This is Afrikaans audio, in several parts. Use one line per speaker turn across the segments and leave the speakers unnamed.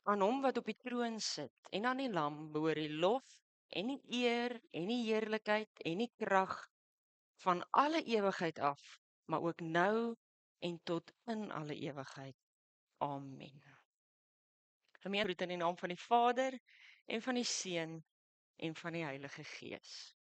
Aan hom wat op die troon sit en aan die Lam behoort die lof en die eer en die heerlikheid en die krag van alle ewigheid af, maar ook nou en tot in alle ewigheid. Amen. Gemeente groet in die naam van die Vader en van die Seun en van die Heilige Gees.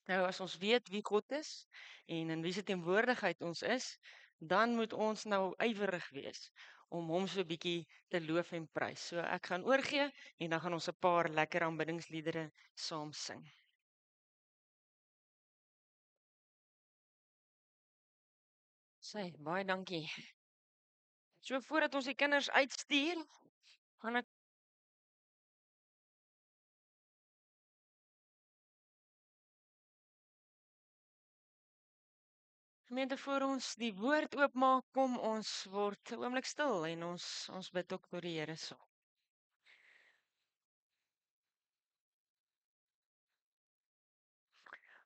Nou as ons weet wie God is en in wie se teenwoordigheid ons is, dan moet ons nou ywerig wees om hom so 'n bietjie te loof en prys. So ek gaan oorgee en dan gaan ons 'n paar lekker aanbiddingsliedere saam sing. Sê, baie dankie. So voordat ons die kinders uitstuur, gaan ek gemeente voor ons die woord oopmaak, kom ons word 'n oomblik stil en ons bid ook tot die Here saam.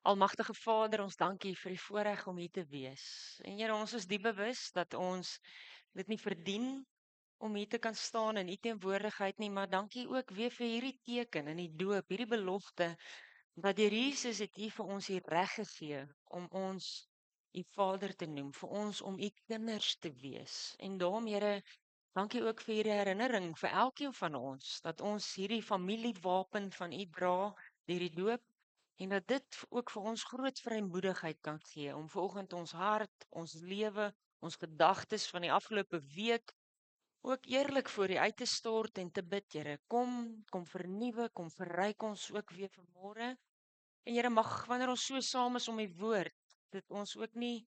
Almagtige Vader, ons dankie vir die voorreg om hier te wees. En Here, ons is diep bewus dat ons dit nie verdien om hier te kan staan in U teenwoordigheid nie, maar dankie ook weer vir hierdie teken in die doop, hierdie belofte dat deur Jesus het U vir ons die reg gegee om ons U Vader te noem, vir ons om U kinders te wees. En daarom, Here, dankie ook vir hierdie herinnering vir elkeen van ons dat ons hierdie familiewapen van U dra deur die doop. En dat dit ook vir ons groot vrymoedigheid kan gee om vanoggend ons hart, ons lewe, ons gedagtes van die afgelope week ook eerlik voor U uit te stort en te bid, Here. Kom vernuwe, kom verryk ons ook weer vanmôre. En Here, mag wanneer ons so saam is om U woord, dit ons ook nie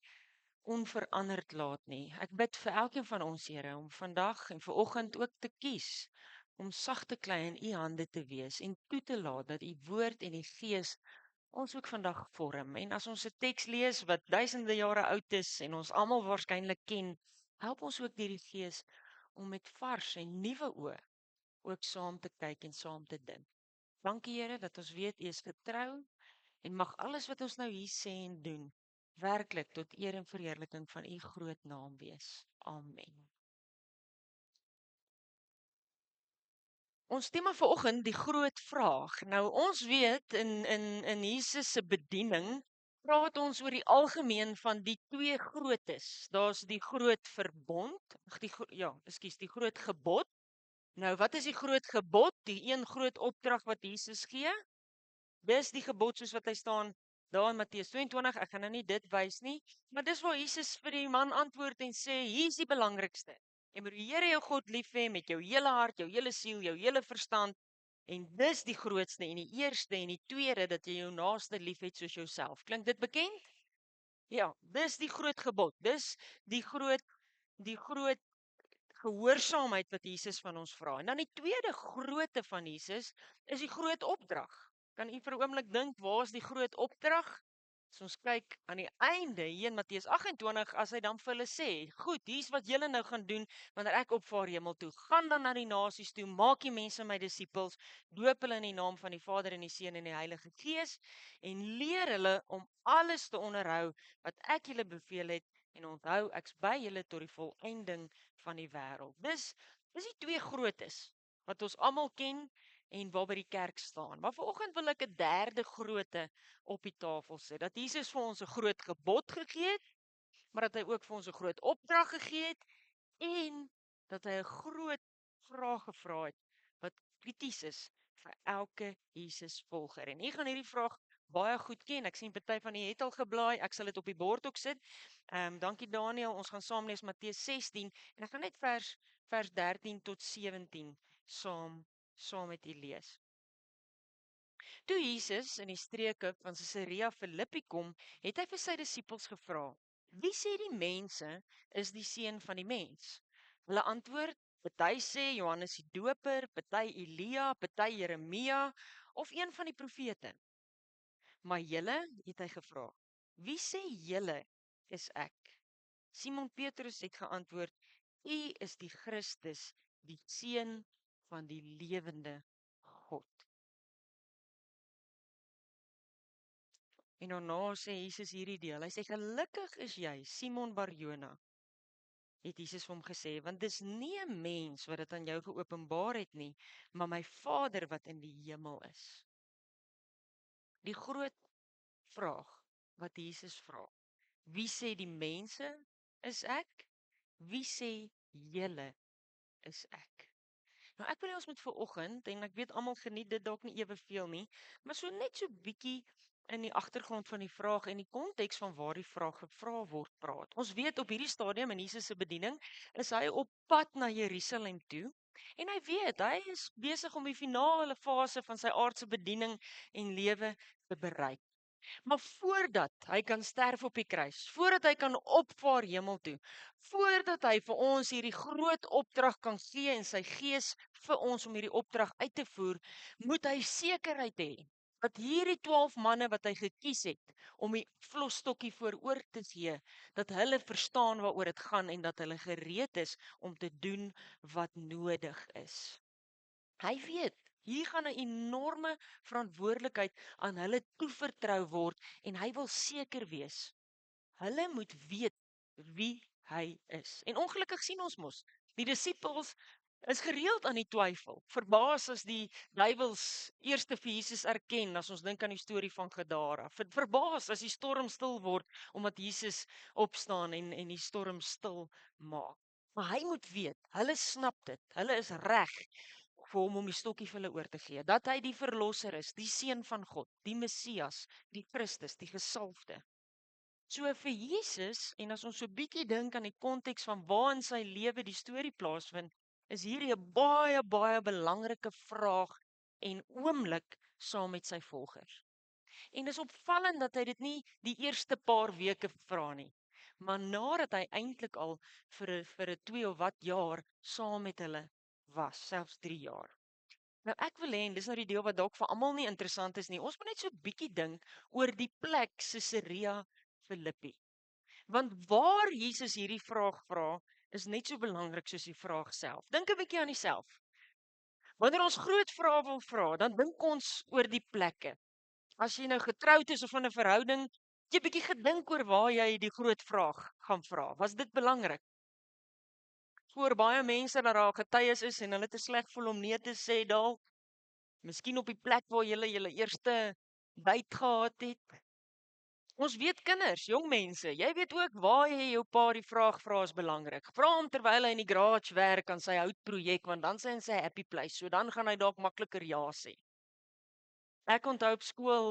onveranderd laat nie. Ek bid vir elkeen van ons, Here, om vandag en vanoggend ook te kies om sag te klei in U hande te wees en toe te laat dat U woord en die Gees ons ook vandag vorm. En as ons 'n teks lees wat duisende jare oud is en ons almal waarskynlik ken, help ons ook deur die Gees om met vars en nuwe oë ook saam te kyk en saam te dink. Dankie Here dat ons weet U is getrou en mag alles wat ons nou hier sê en doen werklik tot eer en verheerliking van U groot naam wees. Amen. Ons tema vanoggend die groot vraag. Nou ons weet in Jesus se bediening praat ons oor die algemeen van die twee grootes. Daar's die groot verbond, die groot gebod. Nou wat is die groot gebod? Die een groot opdrag wat Jesus gee? Dis die gebod soos wat hy staan daar in Matteus 22. Ek gaan nou nie dit wys nie, maar dis waar Jesus vir die man antwoord en sê, hier is die belangrikste. Jy moet die Here jou God lief hê met jou hele hart, jou hele siel, jou hele verstand. En dis die grootste en die eerste en die tweede dat jy jou naaste liefhet soos jouself. Klink dit bekend? Ja, dis die groot gebod. Dis die groot gehoorsaamheid wat Jesus van ons vra. En dan die tweede grootte van Jesus is die groot opdrag. Kan u vir 'n oomblik dink, waar is die groot opdrag? As ons kyk aan die einde hier in Matteus 28, as hy dan vir hulle sê, goed, hier's wat julle nou gaan doen wanneer ek opvaar hemel toe. Gaan dan na die nasies toe, maak die mense my disippels, doop hulle in die naam van die Vader en die Seun en die Heilige Gees en leer hulle om alles te onderhou wat ek julle beveel het en onthou ek's by julle tot die volëinding van die wêreld. Dis die twee grootes wat ons almal ken en waar by die kerk staan. Maar vanoggend wil ek 'n derde grootte op die tafel sit. Dat Jesus vir ons 'n groot gebod gegee het, maar dat hy ook vir ons 'n groot opdrag gegee het en dat hy 'n groot vraag gevra het wat krities is vir elke Jesus volger. En u gaan hierdie vraag baie goed ken. Ek sien party van u het al geblaai. Ek sal dit op die bord ook sit. Dankie Daniel. Ons gaan saam lees Matteus 16 en ek gaan net vers 13 tot 17 saam met u lees. Toe Jesus in die streke van Caesarea Philippi kom, het hy vir sy disippels gevra: "Wie sê die mense is die seun van die mens?" Hulle antwoord: "Party sê Johannes die Doper, party Elia, party Jeremia of een van die profete." "Maar julle," het hy gevra, "wie sê julle is ek?" Simon Petrus het geantwoord: "U is die Christus, die seun van die lewende God." En daarna sê Jesus hierdie deel. Hy sê: "Gelukkig is jy, Simon Barjona. het Jesus vir hom gesê, want dis nie 'n mens wat dit aan jou geopenbaar het nie, maar my Vader wat in die hemel is. Die groot vraag wat Jesus vra: wie sê die mense is ek? Wie sê julle is ek? Nou ek wil hê ons moet vanoggend, en ek weet almal geniet dit dalk nie eweveel nie, maar so net so bietjie in die agtergrond van die vraag en die konteks van waar die vraag gevra word praat. Ons weet op hierdie stadium in Jesus se bediening is hy op pad na Jerusalem toe. En hy weet, hy is besig om die finale fase van sy aardse bediening en lewe te bereik. Maar voordat hy kan sterf op die kruis, voordat hy kan opvaar hemel toe, voordat hy vir ons hierdie groot opdrag kan gee en sy gees vir ons om hierdie opdrag uit te voer, moet hy sekerheid hê dat hierdie 12 manne wat hy gekies het om die vlosstokkie vooroor te gee, dat hulle verstaan waaroor dit gaan en dat hulle gereed is om te doen wat nodig is. Hy weet, hier gaan 'n enorme verantwoordelikheid aan hulle toevertrou word en hy wil seker wees. Hulle moet weet wie hy is. En ongelukkig sien ons mos, die disippels is gereeld aan die twyfel. Verbaas as die duiwels eerste vir Jesus erken, as ons dink aan die storie van Gadara. Verbaas as die storm stil word omdat Jesus opstaan en die storm stil maak. Maar hy moet weet, hulle snap dit. Hulle is reg vir hom om die stokkie vir hulle oor te gee, dat hy die verlosser is, die seun van God, die Messias, die Christus, die gesalfde. So vir Jesus, en as ons so bietjie dink aan die konteks van waar in sy lewe die storie plaasvind, is hierdie 'n baie belangrike vraag en oomblik saam met sy volgers. En dis opvallend dat hy dit nie die eerste paar weke vra nie, maar nadat hy eintlik al vir 'n 2 of wat jaar saam met hulle was, selfs 3 jaar. Nou ek wil hê, en dis nou die deel wat dalk vir almal nie interessant is nie. Ons moet net so bietjie dink oor die plek Caesarea Philippi. Want waar Jesus hierdie vraag vra, is net so belangrik soos die vraag self. Dink 'n bietjie aan jouself. Wanneer ons groot vrae wil vra, dan dink ons oor die plekke. As jy nou getroud is of in 'n verhouding, het jy bietjie gedink oor waar jy die groot vraag gaan vra. Was dit belangrik? Voor baie mense dat daar getuies is en hulle te sleg voel om nee te sê dalk. Miskien op die plek waar jy julle eerste date gehad het. Ons weet kinders, jong mense, jy weet ook waar jy jou pa die vraag vra is belangrik. Vra hom terwyl hy in die garage werk aan sy houtprojek, want dan sê hy in sy happy place, so dan gaan hy dalk makliker ja sê. Ek onthou op skool,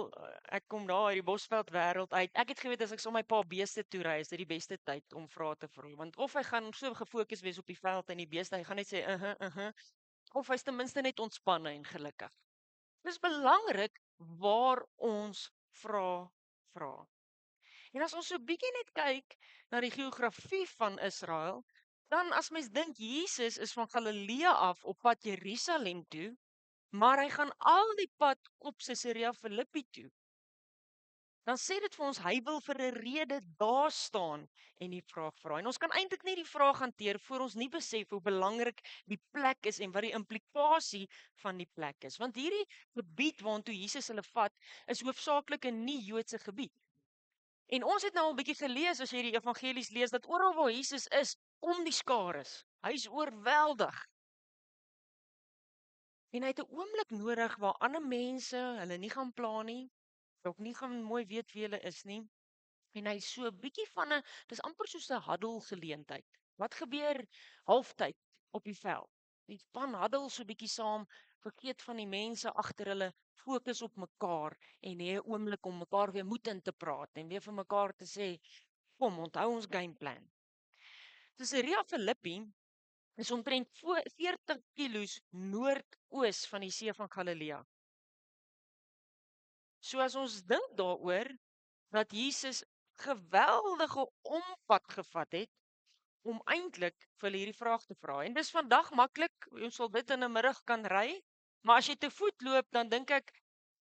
ek kom daar uit die Bosveld wêreld uit. Ek het geweet as ek so my pa beeste toe ry, is dit die beste tyd om vrae te vra, want of hy gaan so gefokus wees op die veld en die beeste, hy gaan net sê of hy's ten minste net ontspanne en gelukkig. Dis belangrik waar ons vra. En as ons so bietjie net kyk na die geografie van Israel, dan as mens dink Jesus is van Galilea af op pad Jerusalem toe, maar hy gaan al die pad op Caesarea Philippi toe. Dan sê dit vir ons hy wil vir 'n rede daar staan en die vraag vra. En ons kan eintlik nie die vraag hanteer voor ons nie besef hoe belangrik die plek is en wat die implikasie van die plek is. Want hierdie gebied waartoe Jesus hulle vat, is hoofsaaklik 'n nie-Joodse gebied. En ons het nou al 'n bietjie gelees as jy die evangelies lees dat oral waar Jesus is, om die skares. Hy's oorweldig. En hy het 'n oomblik nodig waar ander mense hulle nie gaan pla nie, dalk nie gaan mooi weet wie hulle is nie. En hy so 'n bietjie van 'n dis amper soos 'n huddle geleentheid. Wat gebeur halftyd op die veld? Die span huddle so 'n bietjie saam, vergeet van die mense agter hulle, fokus op mekaar en hê 'n oomblik om mekaar weer moed in te praat en weer vir mekaar te sê, kom, onthou ons gameplan. Caesarea Philippi is omtrent 40 kilos noordoos van die see van Galilea. So as ons dink daaroor dat Jesus geweldige ompad gevat het om eintlik vir hulle hierdie vraag te vra. En dis vandag maklik, ons sal dit in 'n middag kan ry, maar as jy te voet loop, dan dink ek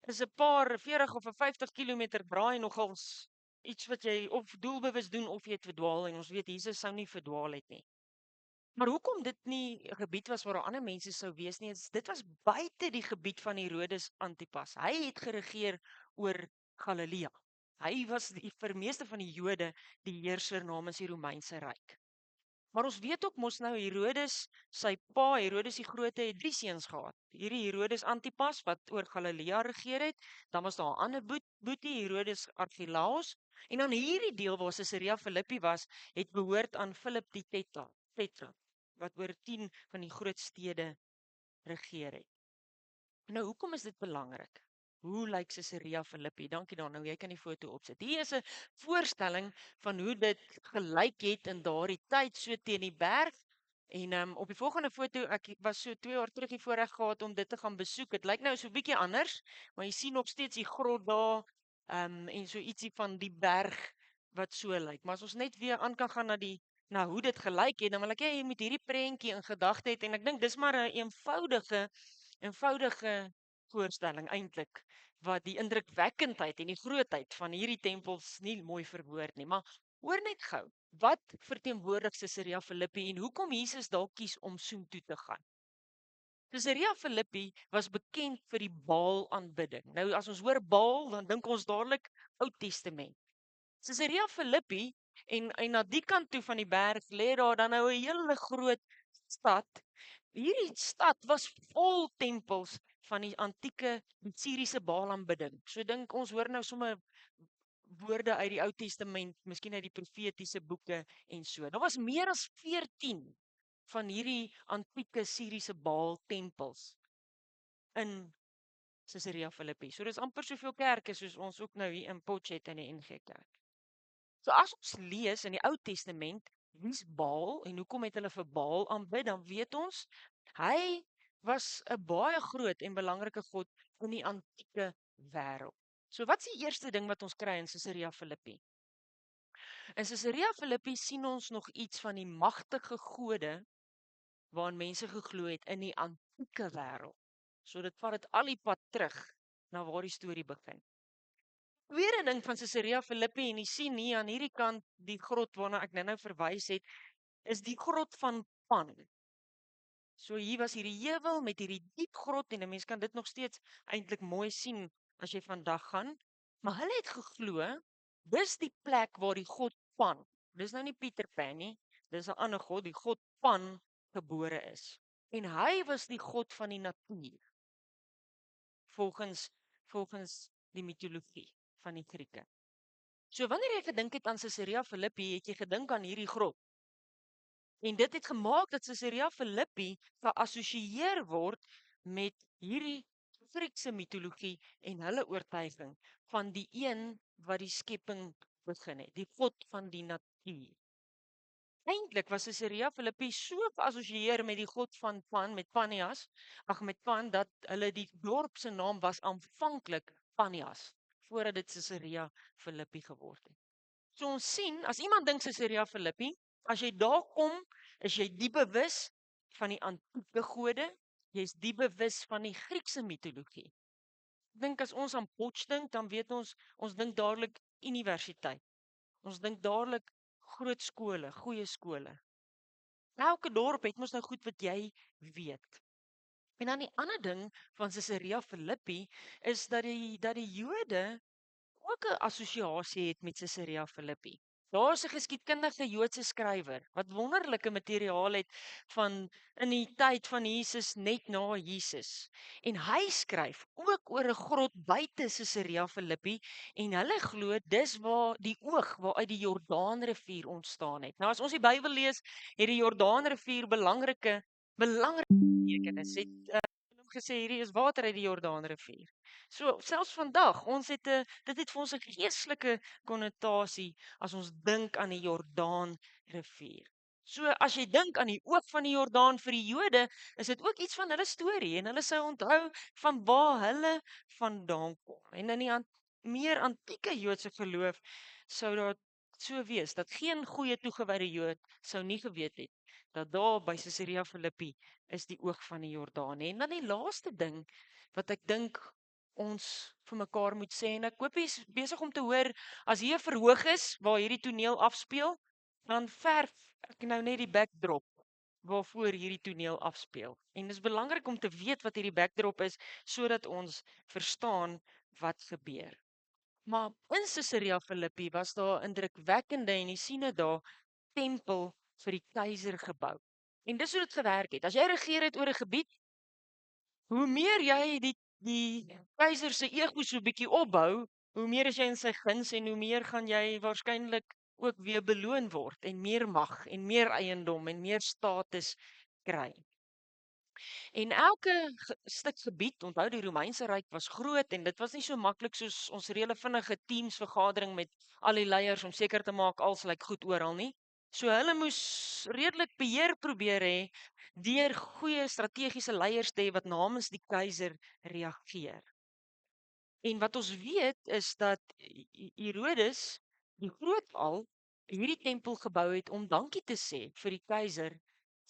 is 'n paar 40 of 'n 50 km braai nogals iets wat jy of doelbewus doen of jy het verdwaal en ons weet Jesus sou nie verdwaal het nie. Maar hoekom dit nie 'n gebied was waar daar ander mense sou wees nie, dit was buite die gebied van Herodes Antipas. Hy het geregeer oor Galilea. Hy was vir meeste van die Jode die heerser namens die Romeinse ryk. Maar ons weet ook mos nou Herodes, sy pa, Herodes die Grote, het 3 seuns gehad. Hierdie Herodes Antipas wat oor Galilea regeer het, dan was daar 'n ander boetie, Herodes Archelaus, en dan hierdie deel waar Caesarea Philippi was, het behoort aan Philip die Tetrarch, wat oor 10 van die groot stede regeer het. Nou, hoekom is dit belangrik? Hoe lyk Caesarea Philippi? Dankie dan, nou jy kan die foto opsit. Hier is 'n voorstelling van hoe dit gelyk het in daardie tyd, so teen die berg. En op die volgende foto, ek was so 2 jaar terug die voorreg gehad om dit te gaan besoek. Dit lyk nou so 'n bietjie anders, maar jy sien nog steeds die grot daar, en so ietsie van die berg wat so lyk. Maar as ons net weer aan kan gaan na hoe dit gelyk het, dan wil ek hê jy moet hierdie prentjie in gedagte hê, en ek dink dis maar 'n eenvoudige voorstelling eintlik, wat die indrukwekkendheid en die grootheid van hierdie tempels nie mooi verwoord nie. Maar hoor net gou, wat verteenwoordig Caesarea Philippi en hoekom Jesus dalk kies om soontoe te gaan? Caesarea Philippi was bekend vir die Baal aanbidding. Nou as ons hoor Baal, dan dink ons dadelik Ou Testament. Caesarea Philippi en na die kant toe van die berg lê daar dan nou 'n hele groot stad. Hierdie stad was vol tempels van die antieke Syriese Baalaanbidding. So dink ons hoor nou sommer woorde uit die Ou Testament, miskien uit die profetiese boeke en so. Daar was meer as 14 van hierdie antieke Syriese Baal tempels in Caesarea Philippi. So dis amper soveel kerke soos ons ook nou hier in Potchefstroom en die NG Kerk. So as ons lees in die Ou Testament wie's Baal en hoekom het hulle vir Baal aanbid, dan weet ons hy was 'n baie groot en belangrike god in die antieke wêreld. So wat is die eerste ding wat ons kry in Caesarea Philippi? In Caesarea Philippi sien ons nog iets van die magtige gode waaraan mense geglo het in die antieke wêreld. So dit vat dit al die pad terug na waar die storie begin. Tweede ding van Caesarea Philippi, en jy sien hier aan hierdie kant die grot waarna ek nou verwys het, is die grot van Pan. So hier was hierdie heuwel met hierdie diep grot en 'n mens kan dit nog steeds eintlik mooi sien as jy vandag gaan. Maar hulle het geglo dis die plek waar die god Pan, dis nou nie Pieter Pan nie, dis 'n ander god, die god Pan gebore is. En hy was die god van die natuur. Volgens die mitologie van die Grieke. So wanneer jy gedink het aan Caesarea Philippi, het jy gedink aan hierdie grot. En dit het gemaak dat Caesarea Philippi geassosieer word met hierdie Griekse mitologie en hulle oortuiging van die een wat die skepping begin het, die god van die natuur. Eintlik was Caesarea Philippi so geassosieer met die god van Pan, met Pan, dat hulle die dorp se naam was aanvanklik Panias, voordat dit Caesarea Philippi geword het. So ons sien, as iemand dink Caesarea Philippi, as jy daar kom, is jy diep bewus van die antieke gode, jy's diep bewus van die Griekse mitologie. Ek dink as ons aan Potch dink, dan weet ons dink dadelik universiteit. Ons dink dadelik groot skole, goeie skole. Elke dorp het mos nou goed wat jy weet. En dan die ander ding van Caesarea Philippi is dat die Jode ook 'n assosiasie het met Caesarea Philippi. Daar is 'n geskiedkundige Joodse skrywer wat wonderlike materiaal het van in die tyd van Jesus net na Jesus. En hy skryf ook oor 'n grot buite Caesarea Philippi en hulle glo dis waar die oog waaruit die Jordaanrivier ontstaan het. Nou as ons die Bybel lees, het die Jordaanrivier belangrike betekenis. Het gesê hierdie is water uit die Jordaanrivier. So selfs vandag, dit het vir ons 'n geestelike konnotasie as ons dink aan die Jordaanrivier. So as jy dink aan die oog van die Jordaan vir die Jode, is dit ook iets van hulle storie en hulle sou onthou van waar hulle vandaan kom. En in die meer antieke Joodse geloof sou daar so wees dat geen goeie toegewyde Jood sou nie geweet het dat daar by Caesarea Philippi is die oog van die Jordaan. En dan die laaste ding wat ek dink ons vir mekaar moet sê, en ek hoop jy is besig om te hoor, as hier verhoog is waar hierdie toneel afspeel, dan verf ek nou net die backdrop waarvoor hierdie toneel afspeel. En dit is belangrik om te weet wat hierdie backdrop is, sodat ons verstaan wat gebeur. Maar in Caesarea Philippi was daar indrukwekkende, en jy sien dit daar, tempel vir die keiser gebou. En dis hoe dit gewerk het. As jy regeer het oor 'n gebied, hoe meer jy die keiser se ego so bietjie opbou, hoe meer is jy in sy guns en hoe meer gaan jy waarskynlik ook weer beloon word en meer mag en meer eiendom en meer status kry. En elke stuk gebied, onthou die Romeinse ryk was groot en dit was nie so maklik soos ons reële vinnige teamsvergadering met al die leiers om seker te maak alles lyk goed oral nie. So hulle moes redelik beheer probeer hê deur goeie strategiese leiers te hê wat namens die keiser reageer. En wat ons weet is dat Herodes die groot al hierdie tempel gebou het om dankie te sê vir die keiser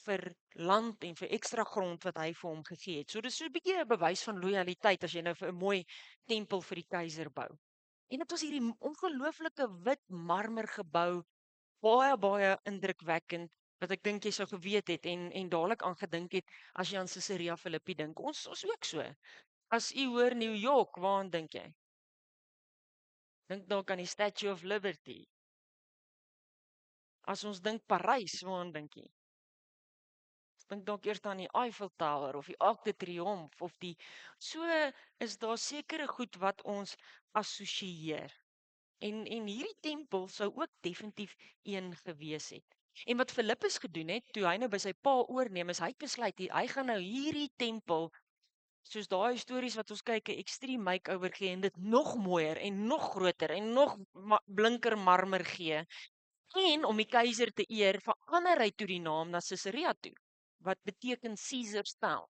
vir land en vir ekstra grond wat hy vir hom gegee het. So dis so 'n bietjie 'n bewys van lojaliteit as jy nou vir 'n mooi tempel vir die keiser bou. En dit was hierdie ongelooflike wit marmer gebou, baie indrukwekkend wat ek dink jy sou geweet het en dadelik aan gedink het as jy aan Caesarea Philippi dink. Ons ook so. As u hoor New York, waaraan dink jy? Dink dalk aan die Statue of Liberty. As ons dink Parys, waaraan dink jy? Dink dalk eers aan die Eiffel Tower of die Arc de Triomphe of die so is daar sekere goed wat ons assosieer. En hierdie tempel sou ook definitief een gewees het. En wat Filippus gedoen het toe hy nou by sy pa oorneem is hy het besluit hy gaan nou hierdie tempel soos daai stories wat ons kyk 'n extreme makeover gee en dit nog mooier en nog groter en nog blinker marmer gee. En om die keiser te eer verander hy toe die naam na Caesarea toe wat beteken Caesar's town.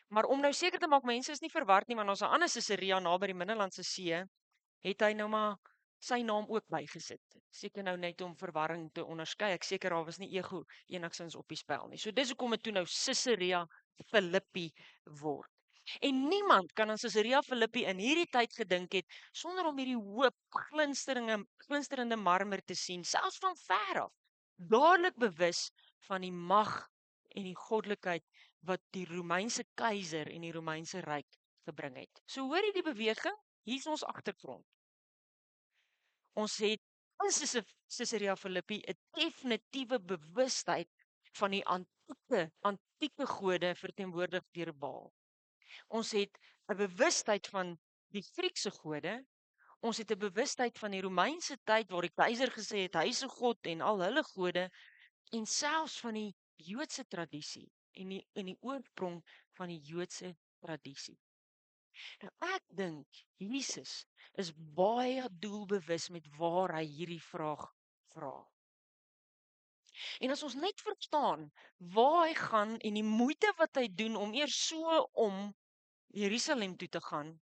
Maar om nou seker te maak mense is nie verward nie want ons 'n ander Caesarea naby die Middellandse See het hy nou maar sy naam ook bygesit. Seker nou net om verwarring te onderskei. Ek seker daar was nie ego enigsins op die spel nie. So dis hoekom dit toe nou Caesarea Philippi word. En niemand kan aan Caesarea Philippi in hierdie tyd gedink het sonder om hierdie hoop glinsterende marmer te sien, selfs van ver af. Dadelik bewus van die mag en die goddelikheid wat die Romeinse keiser en die Romeinse ryk gebring het. So hoor jy die beweging, hier is ons agtergrond. Ons het in Caesarea Philippi 'n definitiewe bewustheid van die antieke gode verteenwoordig deur Baal. Ons het 'n bewustheid van die Griekse gode. Ons het 'n bewustheid van die Romeinse tyd waar die keiser gesê het hy is 'n god en al hulle gode en selfs van die Joodse tradisie en die oorsprong van die Joodse tradisie. Nou ek dink Jesus is baie doelbewus met waar hy hierdie vraag vra. En as ons net verstaan waar hy gaan en die moeite wat hy doen om eers so om Jerusalem toe te gaan,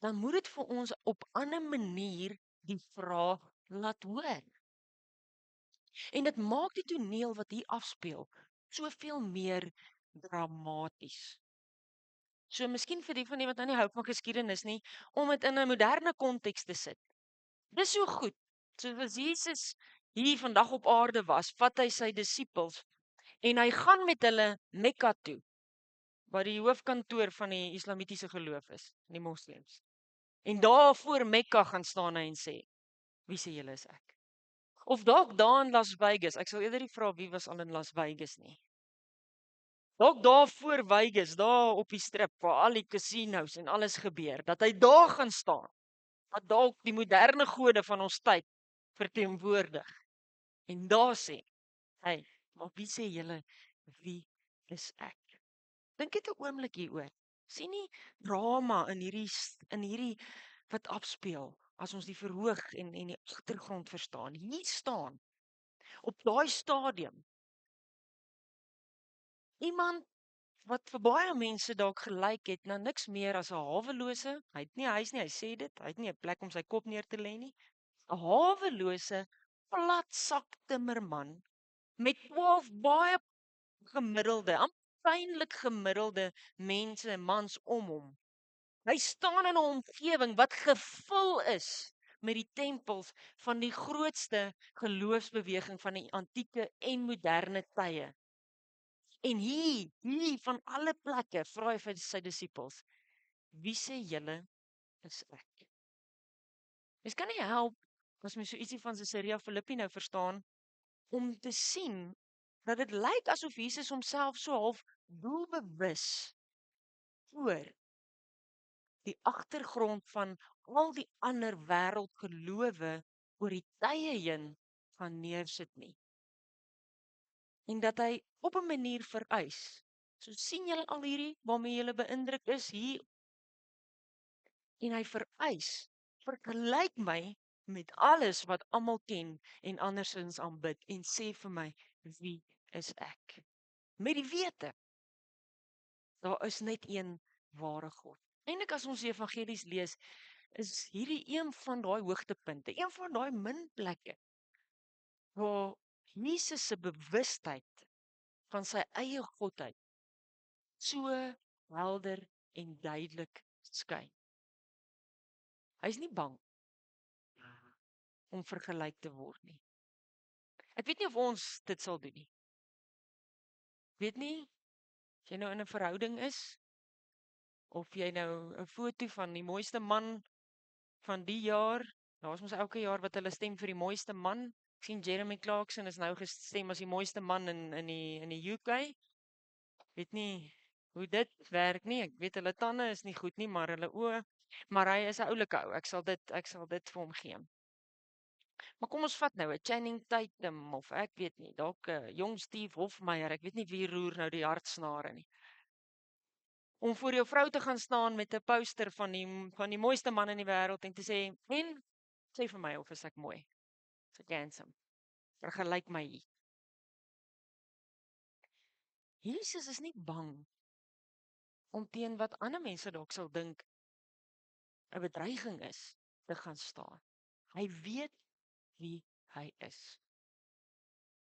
dan moet dit vir ons op 'n ander manier die vraag laat hoor. En dit maak die toneel wat hier afspeel soveel meer dramaties. So miskien vir die van die wat nou nie hou van geskiedenis nie, om dit in 'n moderne konteks te sit. Dis so goed. So as Jesus hier vandag op aarde was, vat hy sy disippels en hy gaan met hulle Mekka toe, wat die hoofkantoor van die islamitiese geloof is, die moslems. En daar voor Mekka gaan staan hy en sê, wie sê julle is ek? Of dalk daar in Las Vegas, ek sal eerder nie vra wie was al in Las Vegas nie. Dalk daar voor Vegas, daar op die strip waar al die casinos en alles gebeur, dat hy daar gaan staan. Wat dalk die moderne gode van ons tyd verteenwoordig. En daar sê, hey, maar wie sê julle, wie is ek? Dink dit 'n oomblik hieroor. Sien nie drama in hierdie wat afspeel as ons die verhoog en die agtergrond verstaan. Hier staan op daai stadium iemand wat vir baie mense dalk gelyk het na niks meer as 'n hawelose. Hy het nie huis nie, hy sê dit. Hy het nie 'n plek om sy kop neer te lê nie. 'n Hawelose, platsak timmerman met 12 baie gemiddelde, pynlik gemiddelde mense, mans om hom. Hy staan in 'n omgewing wat gevul is met die tempels van die grootste geloofsbeweging van die antieke en moderne tye. En hier van alle plekke vra hy vir sy disippels, wie sê julle is ek? Mens kan nie help as mens so ietsie van Caesarea Philippi nou verstaan om te sien dat dit lyk asof Jesus homself so half doelbewus voor die agtergrond van al die ander wêreldgelowe oor die tye heen gaan neersit nie. En dat hy op 'n manier vereis. So sien julle al hierdie waarmee julle beïndruk is hier, en hy vereis, vergelyk my met alles wat almal ken en andersins aanbid en sê vir my, wie is ek? Met die wete, daar is net een ware God. Eintlik as ons die evangelies lees, is hierdie een van daai hoogtepunte, een van daai minplekke waar Jesus se bewustheid van sy eie godheid so helder en duidelik skyn. Hy's nie bang om vergelyk te word nie. Ek weet nie of ons dit sal doen nie. Weet nie, as jy nou in 'n verhouding is, of jy nou 'n foto van die mooiste man van die jaar, daar's mos elke jaar wat hulle stem vir die mooiste man. Ek sien Jeremy Clarkson is nou gestem as die mooiste man in die UK. Weet nie hoe dit werk nie. Ek weet hulle tande is nie goed nie, maar hulle oë, maar hy is 'n oulike ou. Ek sal dit vir hom gee. Maar kom ons vat nou 'n Channing Tatum of ek weet nie, dalk 'n jong Steve Hofmeyer. Ek weet nie wie roer nou die hartsnare nie. Om voor jou vrou te gaan staan met 'n poster van die mooiste man in die wêreld en te sê, "En sê vir my of is ek mooi? Is ek handsome? Vergelyk my hier." Jesus is nie bang om teen wat ander mense dalk sal dink 'n bedreiging is te gaan staan. Hy weet wie hy is.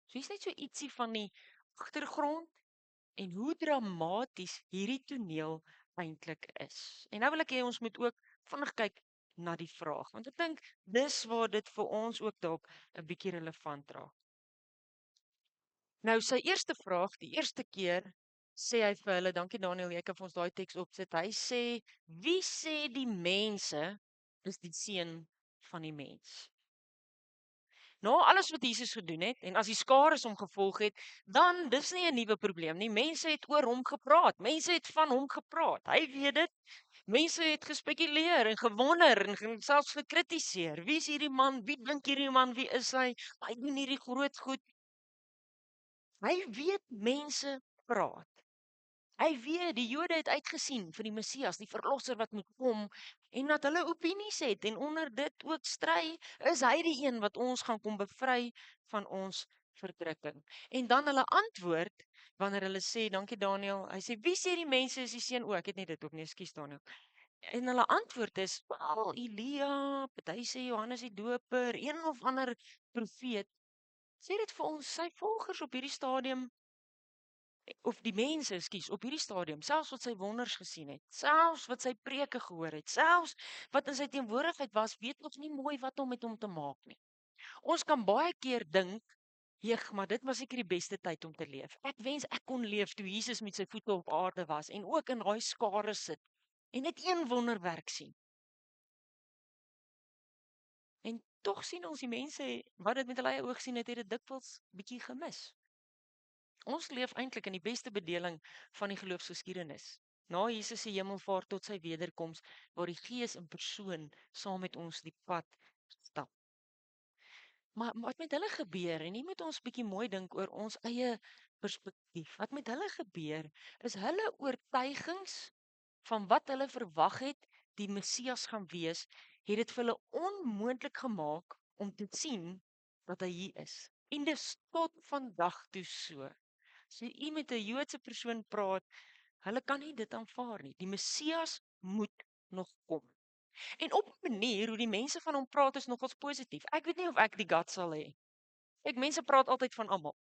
So hier's net so ietsie van die agtergrond en hoe dramaties hierdie toneel eintlik is. En nou wil ek hê ons moet ook vinnig kyk na die vraag, want ek dink dis waar dit vir ons ook dalk 'n bietjie relevant raak. Nou sy eerste vraag, die eerste keer sê hy vir hulle, dankie Daniel, jy kan vir ons daai teks opsit. Hy sê, "Wie sê die mense is die seun van die mens?" Nou alles wat Jesus gedoen het en as die skares hom gevolg het, dan dis nie 'n nuwe probleem nie. Mense het oor hom gepraat. Mense het van hom gepraat. Hy weet dit. Mense het gespekuleer en gewonder en selfs gekritiseer. Wie is hierdie man? Wie dink hierdie man? Wie is hy? Hy doen hierdie groot goed. Hy weet mense praat. Hy weet die Jode het uitgesien vir die Messias, die verlosser wat moet kom en dat hulle opinies het en onder dit ook stry, is hy die een wat ons gaan kom bevry van ons verdrukking. En dan hulle antwoord wanneer hulle sê, dankie Daniel, hy sê, wie sê die mense is die seun? O, ek het nie dit ook nie, ekskuus Daniel. En hulle antwoord is, wel, Elia, party sê Johannes die Doper, een of ander profeet. Sê dit vir ons, sy volgers op hierdie stadium, of die mense, ekskuus, op hierdie stadium, selfs wat sy wonders gesien het, selfs wat sy preke gehoor het, selfs wat in sy teenwoordigheid was, weet ons nie mooi wat om met hom te maak nie. Ons kan baie keer dink, "Jeeg, maar dit was seker die beste tyd om te leef. Ek wens ek kon leef toe Jesus met sy voete op aarde was en ook in daai skare sit en net een wonderwerk sien." En tog sien ons die mense wat dit met hulle eie oë gesien het dit dikwels bietjie gemis. Ons leef eintlik in die beste bedeling van die geloofsgeskiedenis. Na Jesus se hemelvaart tot sy wederkoms, waar die Gees in persoon saam met ons die pad stap. Maar wat met hulle gebeur, en hier moet ons bietjie mooi dink oor ons eie perspektief. Wat met hulle gebeur, is hulle oortuigings van wat hulle verwag het, die Messias gaan wees, het dit vir hulle onmoontlik gemaak om te sien dat hy hier is. En dis tot vandag toe so. As jy met 'n Joodse persoon praat, hulle kan nie dit aanvaar nie. Die Messias moet nog kom. En op 'n manier hoe die mense van hom praat is nogals positief. Ek weet nie of ek die guts sal hê. Ek mense praat altyd van almal.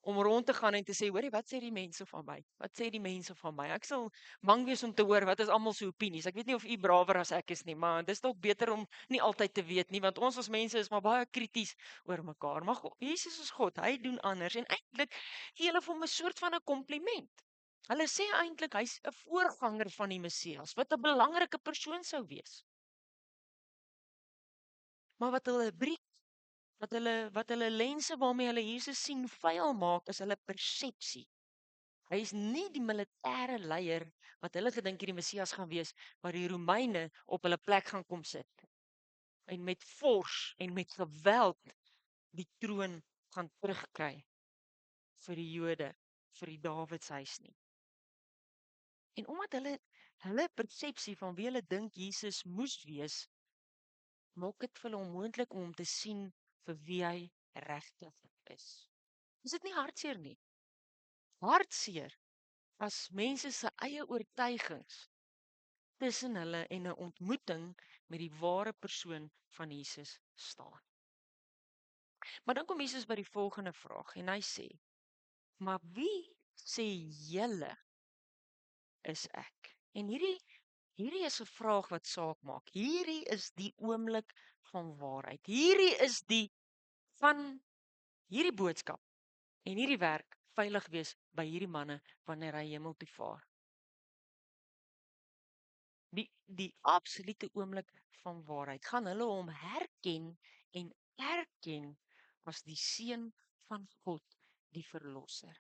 Om rond te gaan en te sê, hoorie, wat sê die mense van my? Wat sê die mense van my? Ek sal bang wees om te hoor wat is almal se opinies. Ek weet nie of u brawer as ek is nie, maar dis dalk beter om nie altyd te weet nie, want ons as mense is maar baie krities oor mekaar. Maar God, Jesus is God, hy doen anders en eintlik gee hulle vir hom 'n soort van 'n kompliment. Hulle sê eintlik hy's 'n voorganger van die Messias, wat 'n belangrike persoon sou wees. Maar wat hulle breek Wat hulle lense waarmee hulle Jesus sien vuil maak, is hulle persepsie. Hy is nie die militêre leier wat hulle gedink die Messias gaan wees, wat die Romeine op hulle plek gaan kom sit en met fors en met geweld die troon gaan terugkry vir die Jode, vir die Dawidshuis nie. En omdat hulle persepsie van wie hulle dink Jesus moes wees, maak dit vir hulle onmoontlik om te sien vir wie hy regtig is. Is dit nie hartseer nie? Hartseer as mense se eie oortuigings tussen hulle en 'n ontmoeting met die ware persoon van Jesus staan. Maar dan kom Jesus by die volgende vraag en hy sê: "Maar wie sê julle is ek?" En hierdie is 'n vraag wat saak maak. Hierdie is die oomblik van waarheid. Hierdie is die van hierdie boodskap en hierdie werk veilig wees by hierdie manne wanneer hy hemel toe vaar. Die absolute oomblik van waarheid gaan hulle hom herken en erken as die seun van God, die verlosser.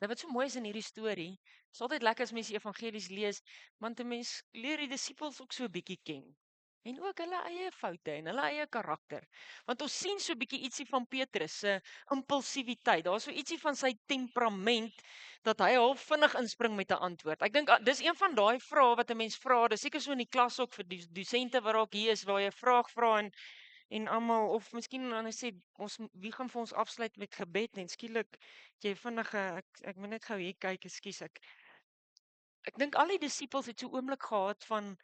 Nou wat so mooi is in hierdie storie, is altyd lekker as mense evangelies lees, want 'n mens leer die disippels ook so 'n bietjie ken. En ook hulle eie foute en hulle eie karakter. Want ons sien so 'n bietjie ietsie van Petrus se impulsiwiteit. Daar's so ietsie van sy temperament dat hy half vinnig inspring met 'n antwoord. Ek dink dis een van daai vrae wat 'n mens vra. Dis seker so in die klas ook vir die dosente wat dalk hier is waar jy 'n vraag vra en almal of miskien dan sê wie gaan vir ons afsluit met gebed en skielik jy vinnige ek moet net gou hier kyk, ekskuus ek dink al die disippels het so 'n oomblik gehad van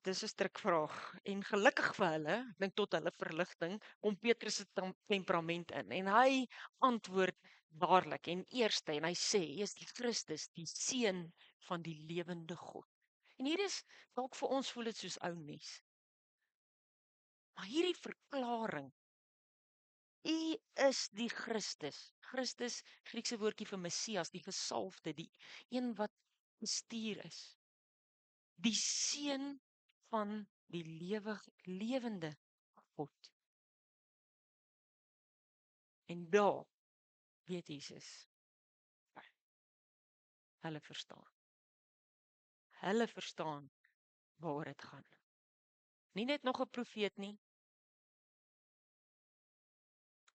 dis 'n strikvraag en gelukkig vir hulle, ek dink tot hulle verligting, kom Petrus se temperament in en hy antwoord dadelik en eerste en hy sê, hy is die Christus, die seun van die lewende God. En hier is dalk vir ons voel dit soos ou nuus. Maar hierdie verklaring, U is die Christus. Christus, Griekse woordjie vir Messias, die gesalfde, die een wat gestuur is. Die seun van die lewende God. En daar weet Jesus, hulle verstaan. Hulle verstaan waaroor dit gaan. Nie net nog 'n profeet nie.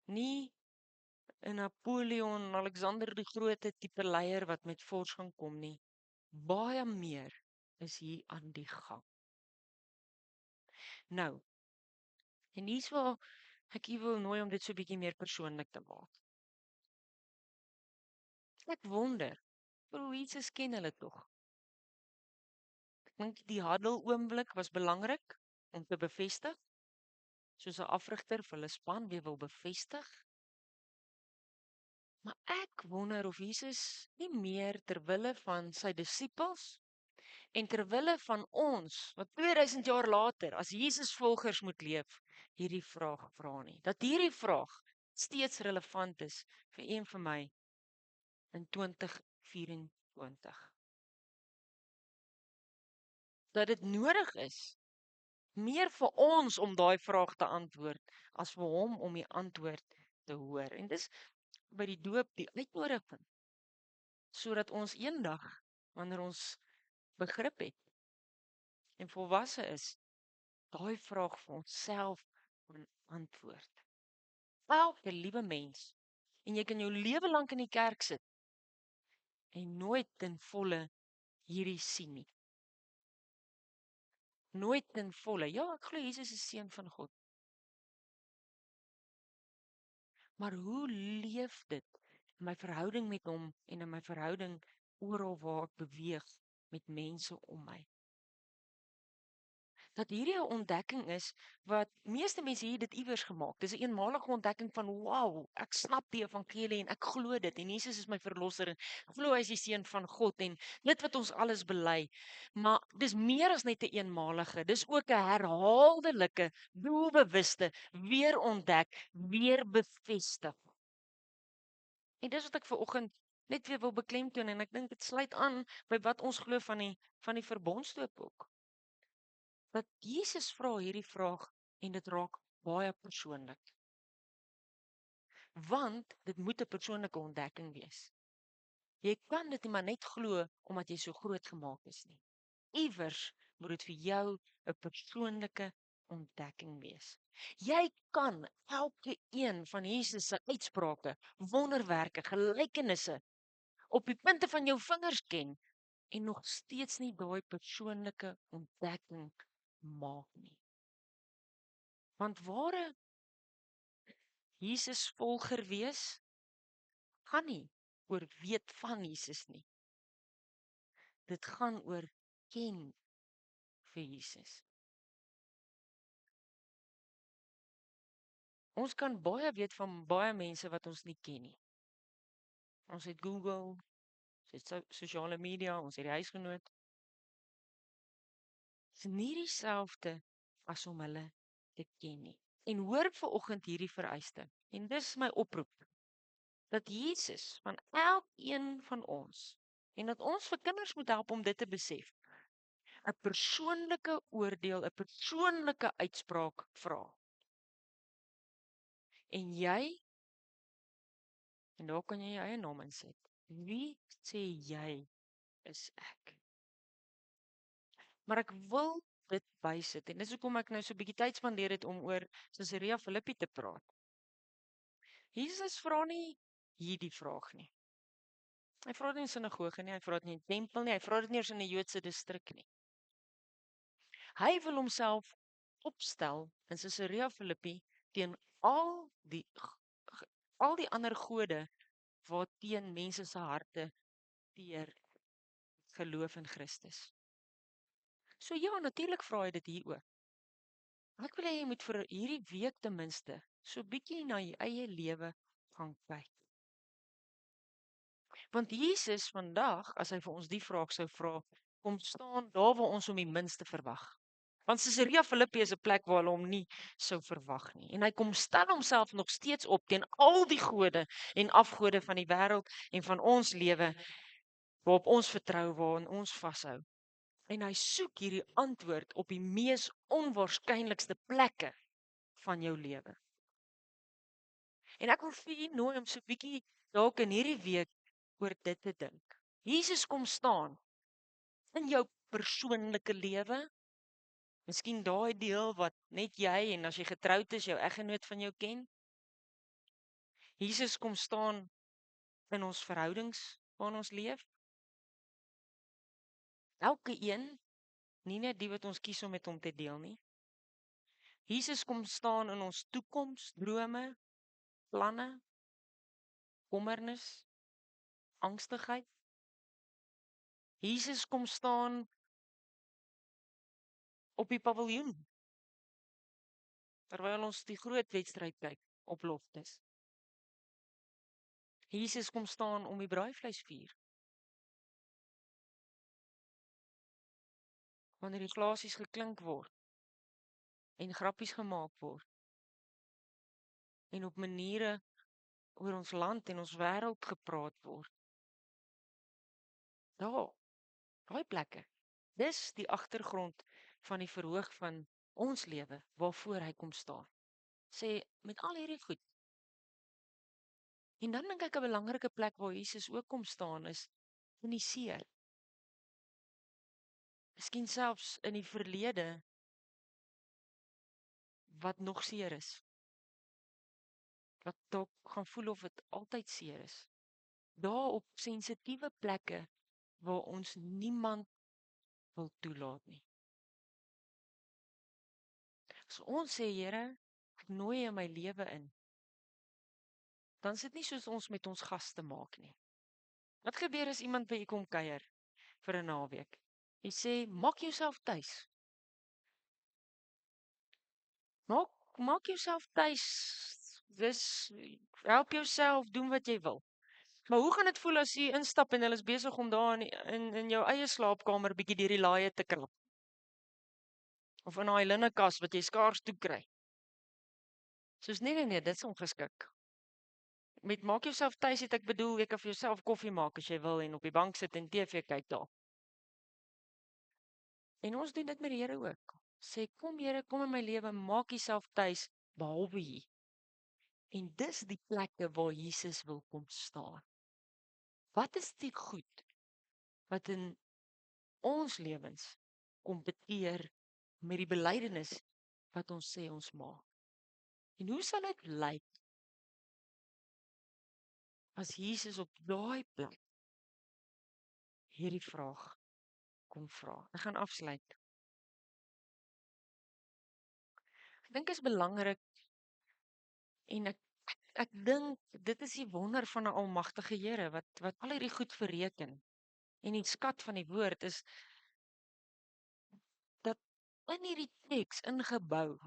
Nie 'n Napoleon, Alexander die Grote tipe leier wat met fors gaan kom nie. Baie meer is hier aan die gang. Nou, en hier's waar ek u wil nooi om dit so 'n bietjie meer persoonlik te maak. Ek wonder, hoe Jesus ken hulle tog? Ek dink die huddle oomblik was belangrik om te bevestig, soos 'n afrigter vir hulle span weer wil bevestig. Maar ek wonder of Jesus nie meer ter wille van sy disippels en ter wille van ons, wat 2000 jaar later as Jesus volgers moet leef, hierdie vraag vra nie. Dat hierdie vraag steeds relevant is vir een vir my in 2024. Dat dit nodig is meer vir ons om daai vraag te antwoord as vir hom om die antwoord te hoor. En dis by die doop die uitnodiging sodat ons eendag wanneer ons begrip het en volwasse is, daai vraag vir onsself kan antwoord. Elke liewe mens, en jy kan jou lewe lank in die kerk sit en nooit ten volle hierdie sien nie. Nooit ten volle. Ja, ek glo Jesus is seun van God. Maar hoe leef dit in my verhouding met hom en in my verhouding oral waar ek beweeg met mense om my? Dat hierdie 'n ontdekking is wat meeste mense hier dit iewers gemaak. Dis 'n eenmalige ontdekking van wow, ek snap die evangelie en ek glo dit en Jesus is my verlosser en ek glo hy is die seun van God en dit wat ons alles bely. Maar dis meer as net 'n eenmalige. Dis ook 'n herhaaldelike, doelbewuste weer ontdek, weer bevestig. En dis wat ek ver oggend net weer wil beklemtoon en ek dink dit sluit aan by wat ons glo van die verbondsdoop ook. Dat Jesus vra hierdie vraag en dit raak baie persoonlik. Want dit moet 'n persoonlike ontdekking wees. Jy kan dit nie maar net glo omdat jy so groot gemaak is nie. Iewers moet dit vir jou 'n persoonlike ontdekking wees. Jy kan elke een van Jesus se uitsprake, wonderwerke, gelykenisse op die punte van jou vingers ken en nog steeds nie daai persoonlike ontdekking maak nie. Want ware Jesus volger wees gaan nie oor weet van Jesus nie. Dit gaan oor ken vir Jesus. Ons kan baie weet van baie mense wat ons nie ken nie. Ons het Google, ons het sosiale media, ons het die huisgenoot. Dit is nie dieselfde as om hulle te ken nie. En hoor vanoggend hierdie vereiste. En dis my oproep. Dat Jesus van elkeen van ons en dat ons vir kinders moet help om dit te besef. 'n Persoonlike oordeel, 'n persoonlike uitspraak vra. En jy, en daar kan jy jou eie naam insit. Wie sê jy is ek? Maar ek wil dit bysit en dis hoekom ek nou so 'n bietjie tyd spandeer het om oor Caesarea Philippi te praat. Jesus vra nie hierdie vraag nie. Hy vra dit nie in 'n sinagoge nie, hy vra dit nie in 'n tempel nie, hy vra dit nie eens in 'n Joodse distrik nie. Hy wil homself opstel in Caesarea Philippi teen al die ander gode waarteen mense se harte teer geloof in Christus. So ja, natuurlik vra hy dit hieroor. Ek wil hê jy moet vir hierdie week ten minste so bietjie na jou eie lewe gaan kyk. Want Jesus vandag, as hy vir ons die vraag sou vra, kom staan daar waar ons hom die minste verwag. Want Caesarea Philippi is 'n plek waar hulle hom nie sou verwag nie. En hy kom stel homself nog steeds op teen al die gode en afgode van die wêreld en van ons lewe waarop ons vertrou, waarin ons vashou. En hy soek hierdie antwoord op die mees onwaarskynlikste plekke van jou lewe. En ek wil vir julle nooi om so 'n bietjie dalk in hierdie week oor dit te dink. Jesus kom staan in jou persoonlike lewe. Miskien daai deel wat net jy en as jy getroud is, jou eggenoot van jou ken. Jesus kom staan in ons verhoudings waarin ons leef. Elke een, nie net die wat ons kies om met hom te deel nie. Jesus kom staan in ons toekoms, drome, planne, kommernis, angstigheid. Jesus kom staan op die paviljoen terwyl ons die groot wedstryd kyk op Loftus. Jesus kom staan om die braaivleisvuur. Wanneer die glasies geklink word en grappies gemaak word en op maniere oor ons land en ons wêreld gepraat word. Daai plekke. Dis die agtergrond van die verhoog van ons lewe waarvoor hy kom staan. Sê met al hierdie goed. En dan dink ek 'n belangrike plek waar Jesus ook kom staan is in die seer. Miskien selfs in die verlede wat nog seer is. Wat dalk gaan voel of dit altyd seer is. Daar op sensitiewe plekke waar ons niemand wil toelaat nie. So ons sê Here, ek nooi in my lewe in. Dan is dit nie soos ons met ons gaste maak nie. Wat gebeur as iemand by u kom kuier vir 'n naweek? Jy sê, maak jouself tuis. Maak jouself tuis. Dis help jouself doen wat jy wil. Maar hoe gaan dit voel as jy instap en hulle is besig om daar in jou eie slaapkamer bietjie deur die laaie te krap? Of in daai linnekas wat jy skaars toe kry? Soos nee, dit is ongeskik. Met maak jouself tuis het ek bedoel jy kan vir jouself koffie maak as jy wil en op die bank sit en TV kyk daar. En ons doen dit met die Here ook. Sê kom Here, kom in my lewe, maak jouself tuis behalwe hier. En dis die plekke waar Jesus wil kom staan. Wat is die goed wat in ons lewens kompeteer met die belydenis wat ons sê ons maak? En hoe sal dit lyk as Jesus op daai plek hierdie vraag kom vra? Ek gaan afsluit. Ek dink dit is belangrik en ek dink dit is die wonder van 'n almagtige Here wat al hierdie goed bereken. En die skat van die woord is dat in hierdie teks ingebou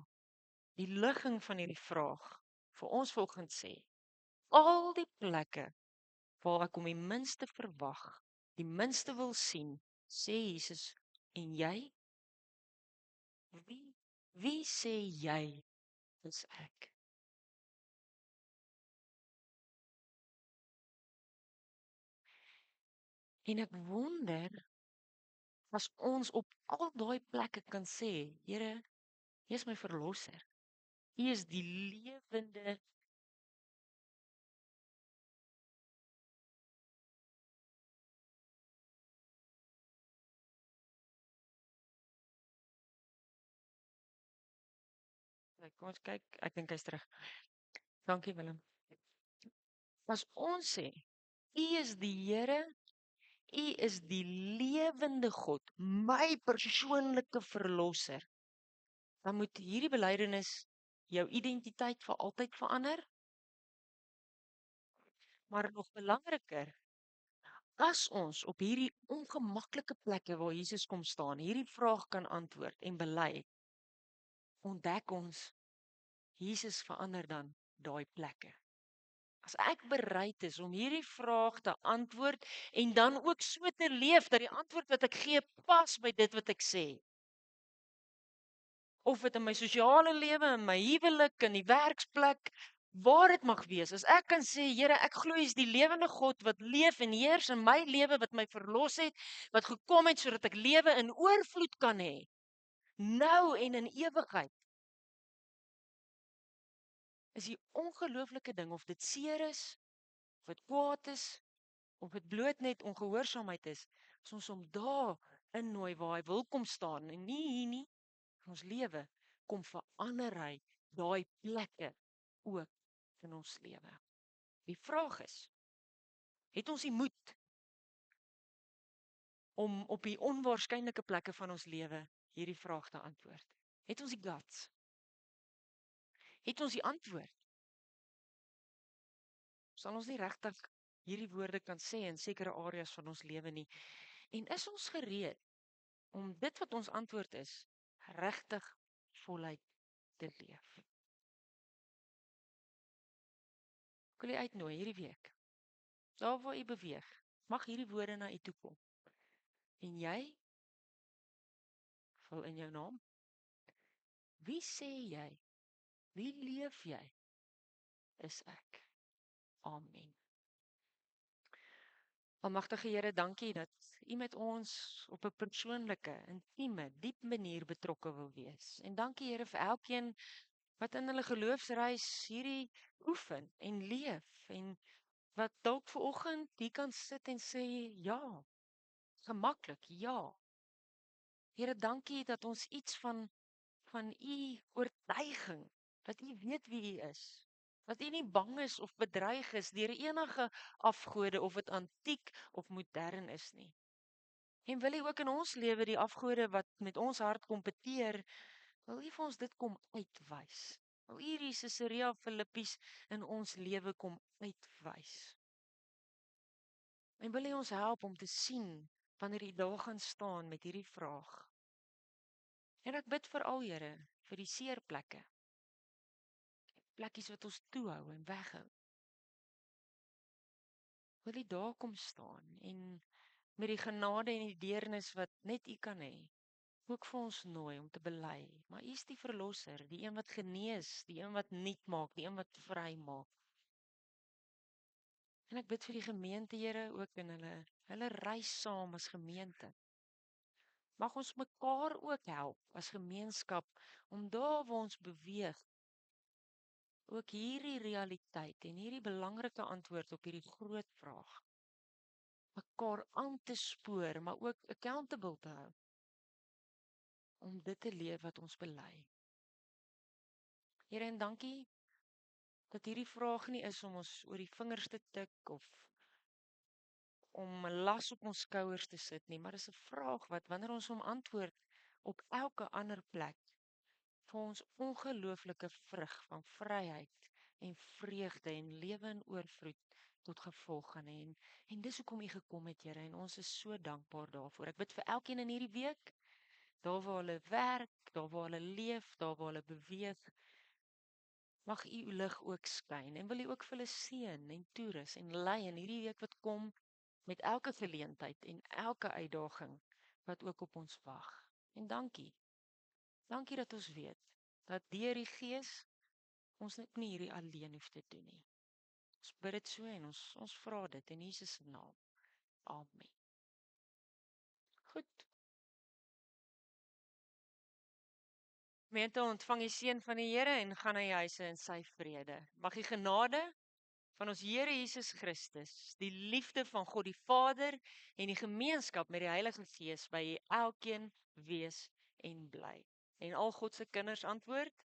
die ligging van hierdie vraag vir ons volgens sê, al die plekke waar ek hom die minste verwag, die minste wil sien, sê Jesus, en jy, wie sê jy is ek? En ek wonder as ons op al daai plekke kan sê, Here, U is my verlosser. U is die lewende. Kom ons kyk, ek dink hy's terug. Dankie Willem. As ons sê, U is die Here, U is die lewende God, my persoonlike verlosser, dan moet hierdie belydenis jou identiteit vir altyd verander. Maar nog belangriker, as ons op hierdie ongemaklike plekke waar Jesus kom staan, hierdie vraag kan antwoord en bely, ontdek ons Jesus verander dan daai plekke. As ek bereid is om hierdie vraag te antwoord en dan ook so te leef dat die antwoord wat ek gee pas by dit wat ek sê. Of dit in my sosiale lewe, in my huwelik, in die werksplek, waar dit mag wees. As ek kan sê, Here, ek glo U is die lewende God wat leef en heers in my lewe, wat my verlos het, wat gekom het sodat ek lewe in oorvloed kan hê, nou en in ewigheid. Is die ongelooflike ding of dit seer is, of dit kwaad is, of dit bloot net ongehoorsaamheid is, as ons hom daar innooi waar hy wil kom staan en nie hier nie, in ons lewe kom verander hy daai plekke ook in ons lewe. Die vraag is, het ons die moed om op die onwaarskynlike plekke van ons lewe hierdie vraag te antwoord? Het ons die guts? Het ons die antwoord? Sal ons nie regtig hierdie woorde kan sê in sekere areas van ons lewe nie? En is ons gereed om dit wat ons antwoord is, regtig voluit te leef? Ek wil u uitnooi hierdie week. Daar waar u beweeg, mag hierdie woorde na u toe kom. En jy, vul in jou naam. Wie sê jy? Wie leef jy? Is ek. Amen. Almagtige Here, dankie dat U met ons op 'n persoonlike, intieme, diep manier betrokke wil wees. En dankie Here vir elkeen wat in hulle geloofsreis hierdie oefen en leef en wat dalk vanoggend hier kan sit en sê ja, gemaklik, ja. Here, dankie dat ons iets van U oortuiging, dat U weet wie U is. Dat U nie bang is of bedreig is deur enige afgode of dit antiek of modern is nie. En wil U ook in ons lewe die afgode wat met ons hart kompeteer, wil U vir ons dit kom uitwys. Wil U hierdie Caesarea Philippi's in ons lewe kom uitwys. En wil U ons help om te sien wanneer U daar gaan staan met hierdie vraag. En ek bid vir al Here, vir die seer plekke. Plekkies wat ons toehou en weghou. Wil U daar kom staan en met die genade en die deernis wat net U kan hê, ook vir ons nooi om te bely. Maar U is die verlosser, die een wat genees, die een wat nuut maak, die een wat vry maak. En ek bid vir die gemeente, Here, ook in hulle reis saam as gemeente. Mag ons mekaar ook help as gemeenskap om daar waar ons beweeg ook hierdie realiteit en hierdie belangrike antwoord op hierdie groot vraag mekaar aan te spoor, maar ook accountable te hou om dit te leef wat ons bely. Here, en dankie dat hierdie vraag nie is om ons oor die vingers te tik of om 'n las op ons skouers te sit nie, maar dis 'n vraag wat wanneer ons hom antwoord op elke ander plek vir ons ongelooflike vrug van vryheid en vreugde en lewe in oorvloed tot gevolg gaan hê. En dis hoekom U gekom het, Here, en ons is so dankbaar daarvoor. Ek bid vir elkeen in hierdie week, daar waar hulle werk, daar waar hulle leef, daar waar hulle beweeg, mag U lig ook skyn en wil U ook vir hulle seën en toerus en lei in hierdie week wat kom met elke geleentheid en elke uitdaging wat ook op ons wag. En dankie. Dankie dat ons weet dat deur die Gees ons net nie hierdie alleen hoef te doen nie. Ons bid dit so en ons vra dit in Jesus se naam. Amen. Goed. Gemeente, ontvang die seën van die Here en gaan na die huise in sy vrede. Mag die genade van ons Here Jesus Christus, die liefde van God die Vader en die gemeenskap met die Heilige Gees by elkeen wees en bly. En al God se kinders antwoord